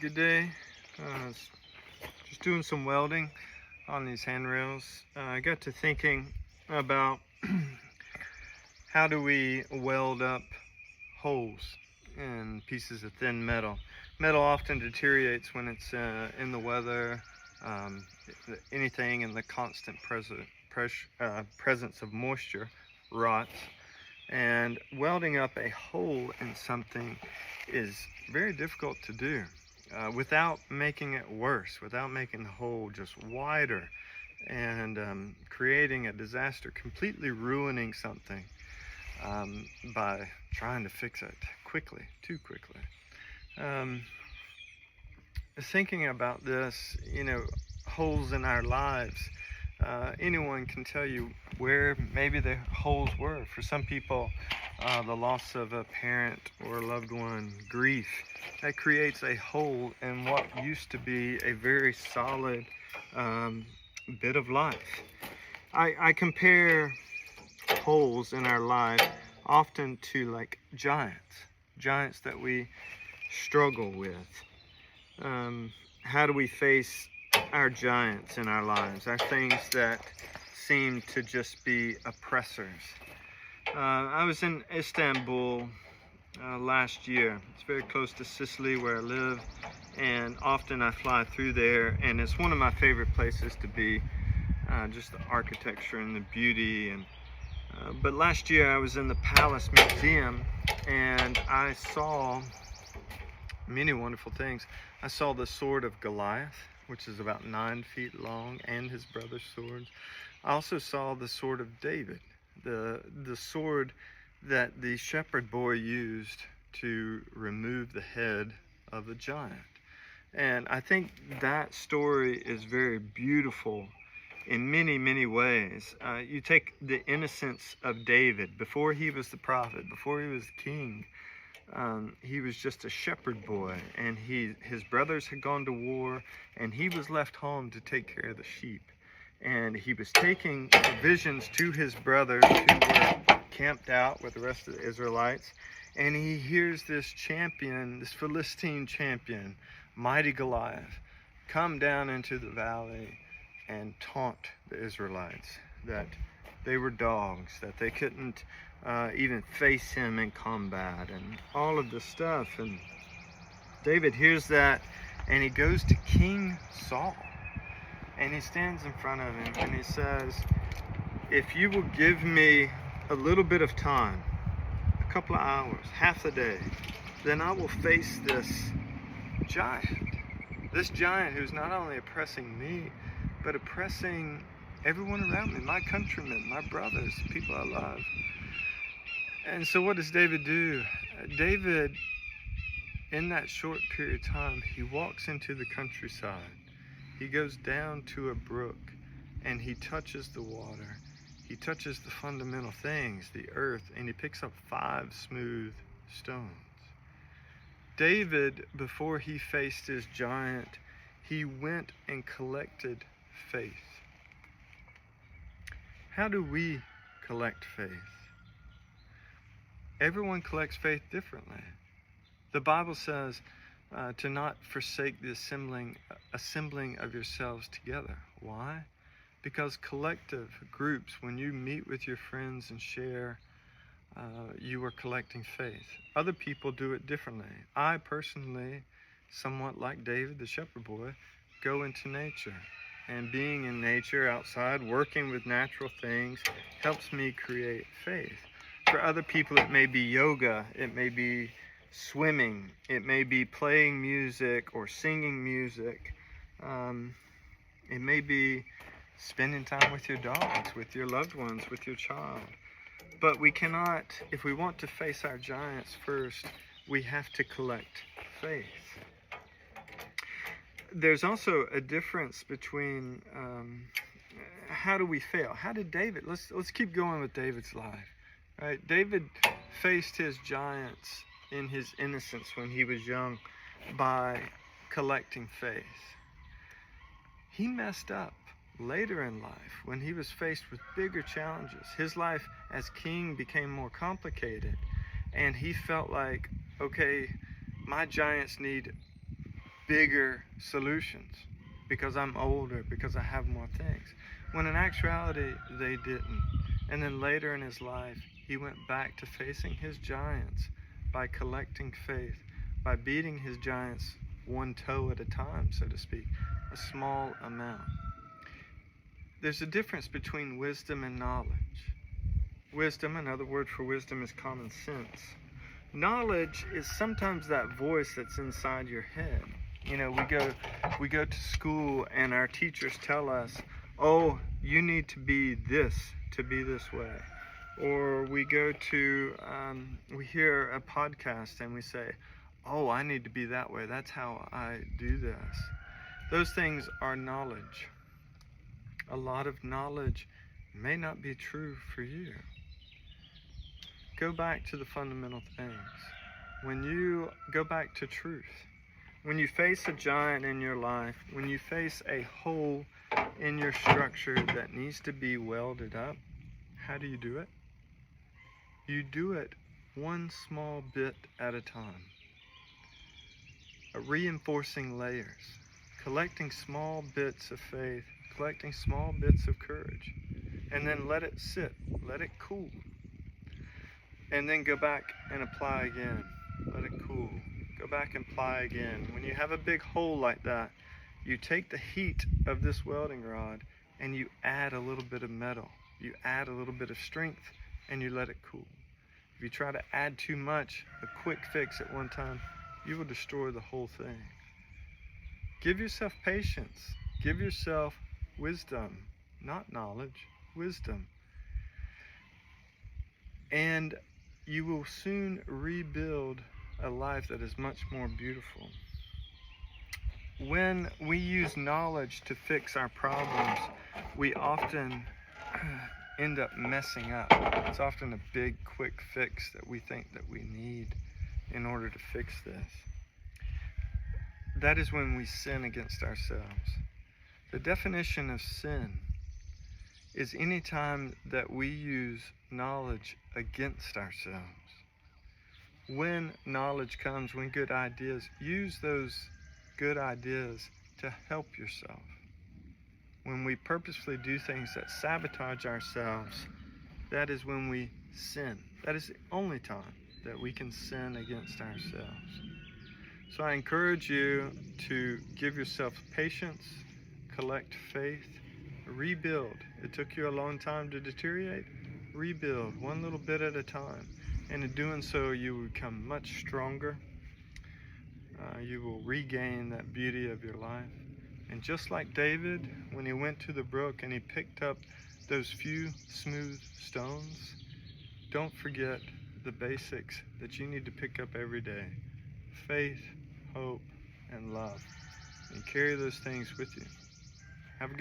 good day. Just doing some welding on these handrails. I got to thinking about how do we weld up holes in pieces of thin metal. Metal often deteriorates when it's in the weather, um, anything in the constant presence of moisture rots. And welding up a hole in something is very difficult to do without making it worse, without making the hole just wider and creating a disaster, completely ruining something by trying to fix it too quickly. Thinking about this, holes in our lives, anyone can tell you where maybe the holes were. For some people, the loss of a parent or a loved one, grief, that creates a hole in what used to be a very solid bit of life. I compare holes in our life often to like giants that we struggle with. How do we face our giants in our lives, our things that seem to just be oppressors? I was in Istanbul last year. It's very close to Sicily where I live, and often I fly through there, and it's one of my favorite places to be, just the architecture and the beauty. But last year I was in the Palace Museum and I saw many wonderful things. I saw the sword of Goliath, which is about 9 feet long, and his brother's swords. I also saw the sword of David, the sword that the shepherd boy used to remove the head of a giant. And I think that story is very beautiful in many, many ways. You take the innocence of David before he was the prophet, before he was the king. He was just a shepherd boy, and his brothers had gone to war, and he was left home to take care of the sheep. And he was taking provisions to his brothers who were camped out with the rest of the Israelites, and he hears this champion, this Philistine champion, mighty Goliath, come down into the valley and taunt the Israelites that they were dogs, that they couldn't even face him in combat, and all of this stuff. And David hears that, and he goes to King Saul, and he stands in front of him and he says, if you will give me a little bit of time, a couple of hours, half the day, then I will face this giant who's not only oppressing me, but oppressing everyone around me, my countrymen, my brothers, the people I love. And so what does David do? David, in that short period of time, he walks into the countryside. He goes down to a brook and he touches the water. He touches the fundamental things, the earth, and he picks up 5 smooth stones. David, before he faced his giant, he went and collected faith. How do we collect faith? Everyone collects faith differently. The Bible says to not forsake the assembling of yourselves together. Why? Because collective groups, when you meet with your friends and share, you are collecting faith. Other people do it differently. I personally, somewhat like David, the shepherd boy, go into nature. And being in nature, outside, working with natural things, helps me create faith. For other people, it may be yoga, it may be swimming, it may be playing music or singing music. It may be spending time with your dogs, with your loved ones, with your child. But we cannot, if we want to face our giants first, we have to collect faith. There's also a difference between how do we fail? How did David, let's keep going with David's life. Right? David faced his giants in his innocence when he was young by collecting faith. He messed up later in life when he was faced with bigger challenges. His life as king became more complicated, and he felt like, okay, my giants need bigger solutions because I'm older, because I have more things. When in actuality, they didn't. And then later in his life, he went back to facing his giants by collecting faith, by beating his giants one toe at a time, so to speak, a small amount. There's a difference between wisdom and knowledge. Wisdom, another word for wisdom is common sense. Knowledge is sometimes that voice that's inside your head. You know, we go to school and our teachers tell us, oh, you need to be this way. Or we we hear a podcast and we say, oh, I need to be that way. That's how I do this. Those things are knowledge. A lot of knowledge may not be true for you. Go back to the fundamental things. When you go back to truth, when you face a giant in your life, when you face a hole in your structure that needs to be welded up, how do you do it? You do it one small bit at a time. Reinforcing layers, collecting small bits of faith, collecting small bits of courage, and then let it sit, let it cool. And then go back and apply again. Let it cool. Go back and apply again. When you have a big hole like that, you take the heat of this welding rod and you add a little bit of metal. You add a little bit of strength and you let it cool. If you try to add too much, a quick fix at one time, you will destroy the whole thing. Give yourself patience. Give yourself wisdom, not knowledge, wisdom. And you will soon rebuild a life that is much more beautiful. When we use knowledge to fix our problems, we often end up messing up. It's often a big, quick fix that we think that we need in order to fix this. That is when we sin against ourselves. The definition of sin is any time that we use knowledge against ourselves. When knowledge comes, when good ideas, use those good ideas to help yourself. When we purposefully do things that sabotage ourselves, that is when we sin. That is the only time that we can sin against ourselves. So I encourage you to give yourself patience, collect faith, rebuild. It took you a long time to deteriorate. Rebuild one little bit at a time. And in doing so, you will become much stronger. You will regain that beauty of your life. And just like David, when he went to the brook and he picked up those few smooth stones, don't forget the basics that you need to pick up every day. Faith, hope, and love. And carry those things with you.